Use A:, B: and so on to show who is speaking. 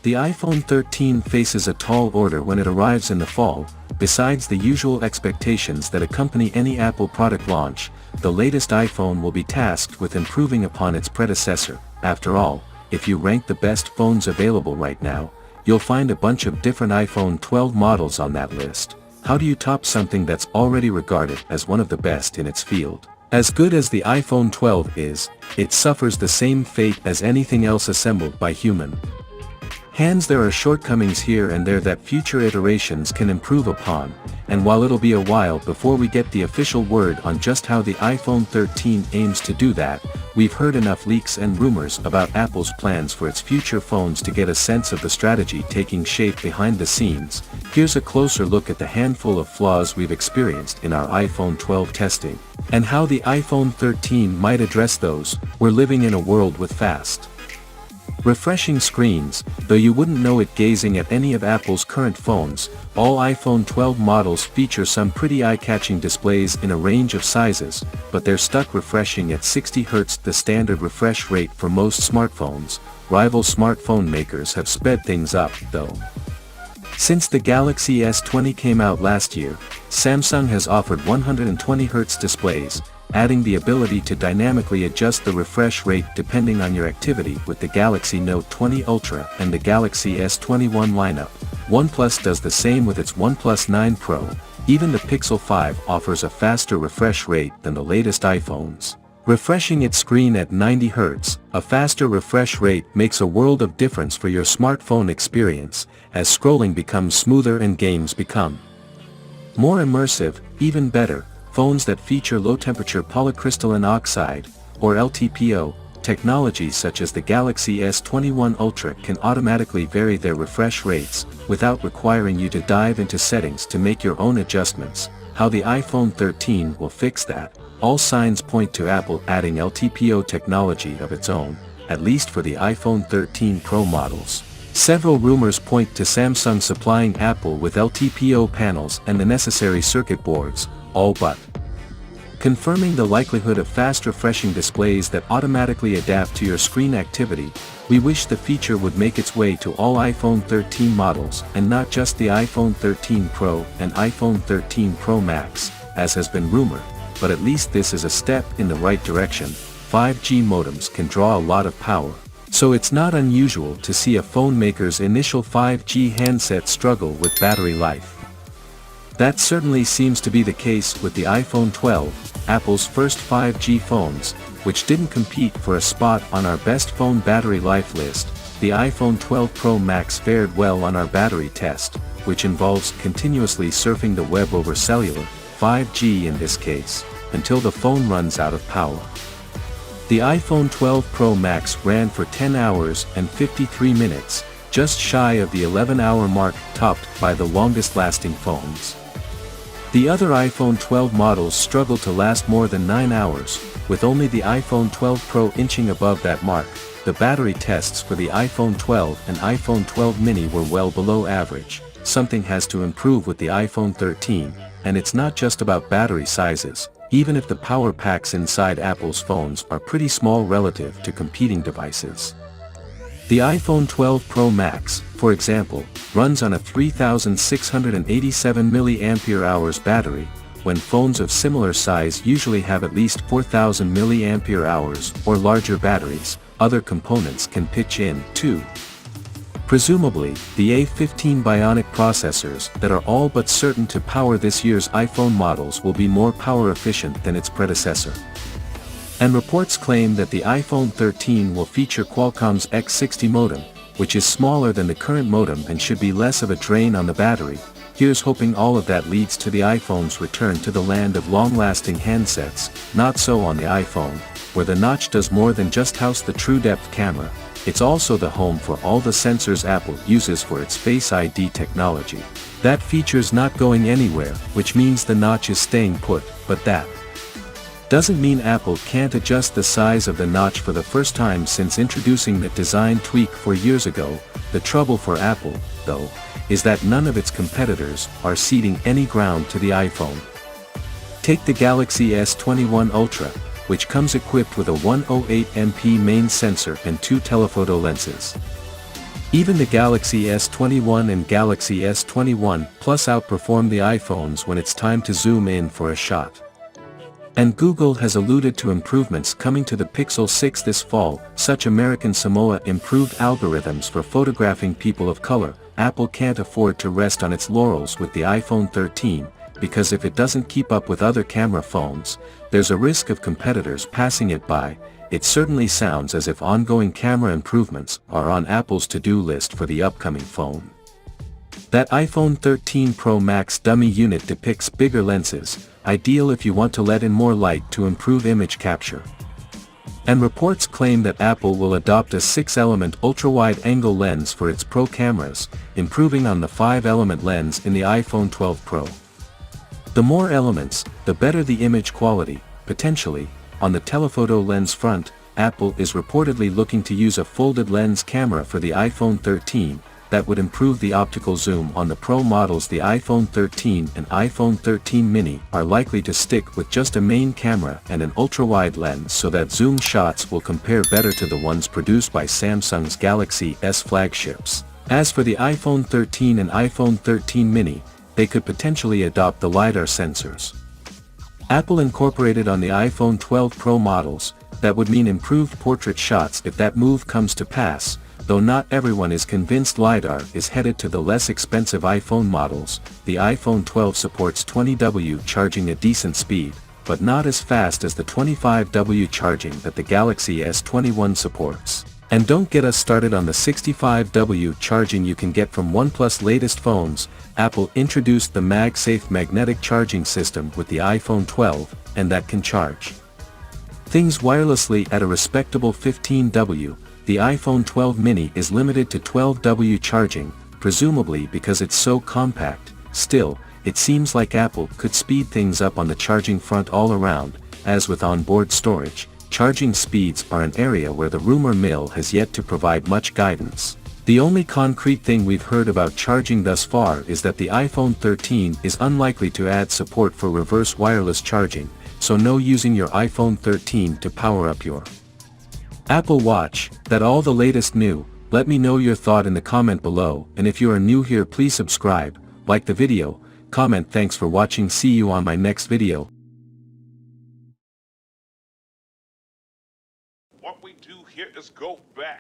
A: The iPhone 13 faces a tall order when it arrives in the fall. Besides the usual expectations that accompany any Apple product launch, the latest iPhone will be tasked with improving upon its predecessor. After all, if you rank the best phones available right now, you'll find a bunch of different iPhone 12 models on that list. How do you top something that's already regarded as one of the best in its field? As good as the iPhone 12 is, it suffers the same fate as anything else assembled by human hands. There are shortcomings here and there that future iterations can improve upon, and while it'll be a while before we get the official word on just how the iPhone 13 aims to do that, we've heard enough leaks and rumors about Apple's plans for its future phones to get a sense of the strategy taking shape behind the scenes. Here's a closer look at the handful of flaws we've experienced in our iPhone 12 testing, and how the iPhone 13 might address those. We're living in a world with fast, refreshing screens, though you wouldn't know it gazing at any of Apple's current phones. All iPhone 12 models feature some pretty eye-catching displays in a range of sizes, but they're stuck refreshing at 60 Hz, the standard refresh rate for most smartphones. Rival smartphone makers have sped things up, though. Since the Galaxy S20 came out last year, Samsung has offered 120 Hz displays, adding the ability to dynamically adjust the refresh rate depending on your activity with the Galaxy Note 20 Ultra and the Galaxy S21 lineup. OnePlus does the same with its OnePlus 9 Pro. Even the Pixel 5 offers a faster refresh rate than the latest iPhones, refreshing its screen at 90 Hz. A faster refresh rate makes a world of difference for your smartphone experience, as scrolling becomes smoother and games become more immersive. Even better, phones that feature low-temperature polycrystalline oxide, or LTPO, technology such as the Galaxy S21 Ultra can automatically vary their refresh rates, without requiring you to dive into settings to make your own adjustments. How the iPhone 13 will fix that? All signs point to Apple adding LTPO technology of its own, at least for the iPhone 13 Pro models. Several rumors point to Samsung supplying Apple with LTPO panels and the necessary circuit boards, all but confirming the likelihood of fast refreshing displays that automatically adapt to your screen activity. We wish the feature would make its way to all iPhone 13 models and not just the iPhone 13 Pro and iPhone 13 Pro Max, as has been rumored, but at least this is a step in the right direction. 5G modems can draw a lot of power, so it's not unusual to see a phone maker's initial 5G handset struggle with battery life. That certainly seems to be the case with the iPhone 12, Apple's first 5G phones, which didn't compete for a spot on our best phone battery life list. The iPhone 12 Pro Max fared well on our battery test, which involves continuously surfing the web over cellular, 5G in this case, until the phone runs out of power. The iPhone 12 Pro Max ran for 10 hours and 53 minutes, just shy of the 11-hour mark, topped by the longest-lasting phones. The other iPhone 12 models struggled to last more than 9 hours, with only the iPhone 12 Pro inching above that mark. The battery tests for the iPhone 12 and iPhone 12 mini were well below average. Something has to improve with the iPhone 13, and it's not just about battery sizes. Even if the power packs inside Apple's phones are pretty small relative to competing devices. The iPhone 12 Pro Max, for example, runs on a 3,687 mAh battery, when phones of similar size usually have at least 4,000 mAh or larger batteries. Other components can pitch in, too. Presumably, the A15 Bionic processors that are all but certain to power this year's iPhone models will be more power efficient than its predecessor. And reports claim that the iPhone 13 will feature Qualcomm's X60 modem, which is smaller than the current modem and should be less of a drain on the battery. Here's hoping all of that leads to the iPhone's return to the land of long-lasting handsets. Not so on the iPhone, where the notch does more than just house the true depth camera. It's also the home for all the sensors Apple uses for its Face ID technology. That feature's not going anywhere, which means the notch is staying put, but that doesn't mean Apple can't adjust the size of the notch for the first time since introducing that design tweak 4 years ago. The trouble for Apple, though, is that none of its competitors are ceding any ground to the iPhone. Take the Galaxy S21 Ultra, which comes equipped with a 108MP main sensor and 2 telephoto lenses. Even the Galaxy S21 and Galaxy S21 Plus outperform the iPhones when it's time to zoom in for a shot. And Google has alluded to improvements coming to the Pixel 6 this fall, such American Samoa improved algorithms for photographing people of color. Apple can't afford to rest on its laurels with the iPhone 13, because if it doesn't keep up with other camera phones, there's a risk of competitors passing it by. It certainly sounds as if ongoing camera improvements are on Apple's to-do list for the upcoming phone. That iPhone 13 Pro Max dummy unit depicts bigger lenses, ideal if you want to let in more light to improve image capture. And reports claim that Apple will adopt a 6-element ultra-wide-angle lens for its Pro cameras, improving on the 5-element lens in the iPhone 12 Pro. The more elements, the better the image quality, potentially. On the telephoto lens front, Apple is reportedly looking to use a folded lens camera for the iPhone 13, that would improve the optical zoom on the Pro models. The iPhone 13 and iPhone 13 mini are likely to stick with just a main camera and an ultra-wide lens so that zoom shots will compare better to the ones produced by Samsung's Galaxy S flagships. As for the iPhone 13 and iPhone 13 mini, they could potentially adopt the LiDAR sensors. Apple incorporated on the iPhone 12 Pro models, that would mean improved portrait shots if that move comes to pass. Though not everyone is convinced LiDAR is headed to the less expensive iPhone models. The iPhone 12 supports 20W charging at decent speed, but not as fast as the 25W charging that the Galaxy S21 supports. And don't get us started on the 65W charging you can get from OnePlus' latest phones. Apple introduced the MagSafe magnetic charging system with the iPhone 12, and that can charge things wirelessly at a respectable 15W. The iPhone 12 mini is limited to 12W charging, presumably because it's so compact. Still, it seems like Apple could speed things up on the charging front all around. As with onboard storage, charging speeds are an area where the rumor mill has yet to provide much guidance. The only concrete thing we've heard about charging thus far is that the iPhone 13 is unlikely to add support for reverse wireless charging, so no using your iPhone 13 to power up your Apple Watch. That all the latest new. Let me know your thought in the comment below, and if you are new here, please subscribe, like the video, comment. Thanks for watching. See you on my next video.
B: What we do here is go back.